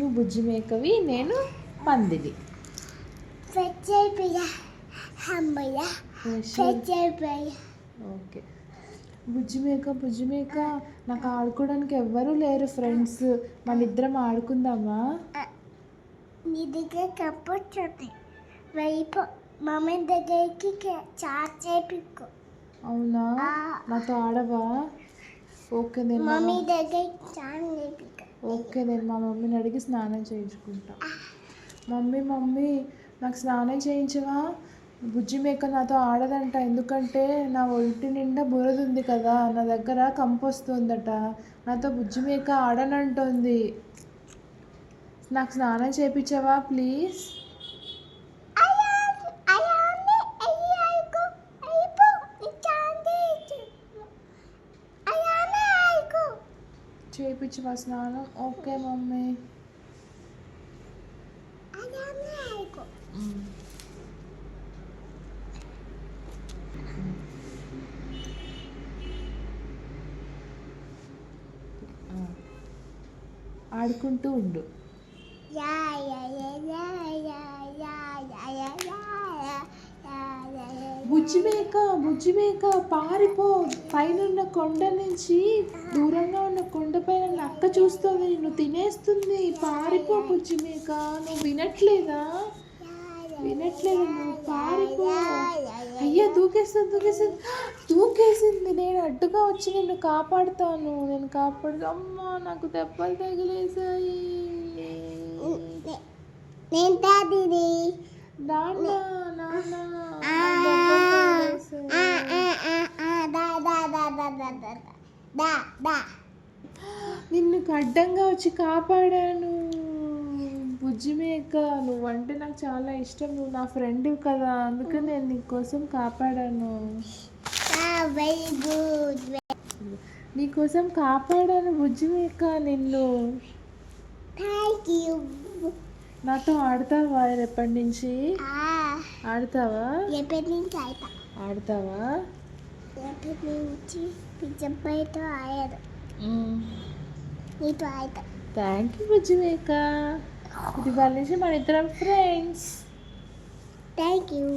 నువ్వు బుజ్జి మేకవి, నేను పందిని. ఓకే. బుజ్జి మేక, నాకు ఆడుకోవడానికి ఎవ్వరూ లేరు ఫ్రెండ్స్. మన ఇద్దరం ఆడుకుందామా? నీ దగ్గర కప్పొచ్చుంది, వెళ్ళిపో మమ్మీ దగ్గరికి చార్జ్ చేయించుకో. అవునా? నాతో ఆడవా? ఓకే, నేను మమ్మీ దగ్గర చార్జ్ చేయించుకో. ఓకే, నేను మా మమ్మీని అడిగి స్నానం చేయించుకుంటా. మమ్మీ నాకు స్నానం చేయించవా? బుజ్జి మేక నాతో ఆడదంట, ఎందుకంటే నా ఒంటి నిండా బురద ఉంది కదా, నా దగ్గర కంపు వస్తుందట. నాతో బుజ్జి మేక ఆడనంటుంది. నాకు స్నానం చేయించవా ప్లీజ్? చేయించవా స్నానం? Okay mummy. ఆడుకుంటూ ఉండు. బుజ్జి మేక పారిపో. పైన ఉన్న కొండ నుంచి దూరంగా ఉన్న కొండ పైన నక్క చూస్తుంది, నిన్ను తినేస్తుంది. పారిపో బుజ్జి మేక. నువ్వు వినట్లేదా? నువ్వు పారిపో. అయ్యా, దూకేసింది. నేను అడ్డుగా వచ్చి నిన్ను కాపాడుతాను. అమ్మా, నాకు దెబ్బలు తగిలేసాయి. నిన్ను అడ్డంగా వచ్చి కాపాడాను. బుజ్జి మేక, నువ్వంటే నాకు చాలా ఇష్టం. నువ్వు నా ఫ్రెండ్ కదా, అందుకని నేను నీకోసం కాపాడాను. Very good. నీకోసం కాపాడాను బుజ్జి మేక నిన్ను. Thank you. నాతో ఆడతావా రేపటి నుంచి? ఆడతావా? రేపటి నుంచి ఆడతావా? రేపటి నుంచి పిజ్జాతో ఆడదు, నీతో ఆడతా. థ్యాంక్ యూ బుజ్జి మేక. ఇది వాళ్ళ నుంచి మన ఇద్దరం ఫ్రెండ్స్. Thank you.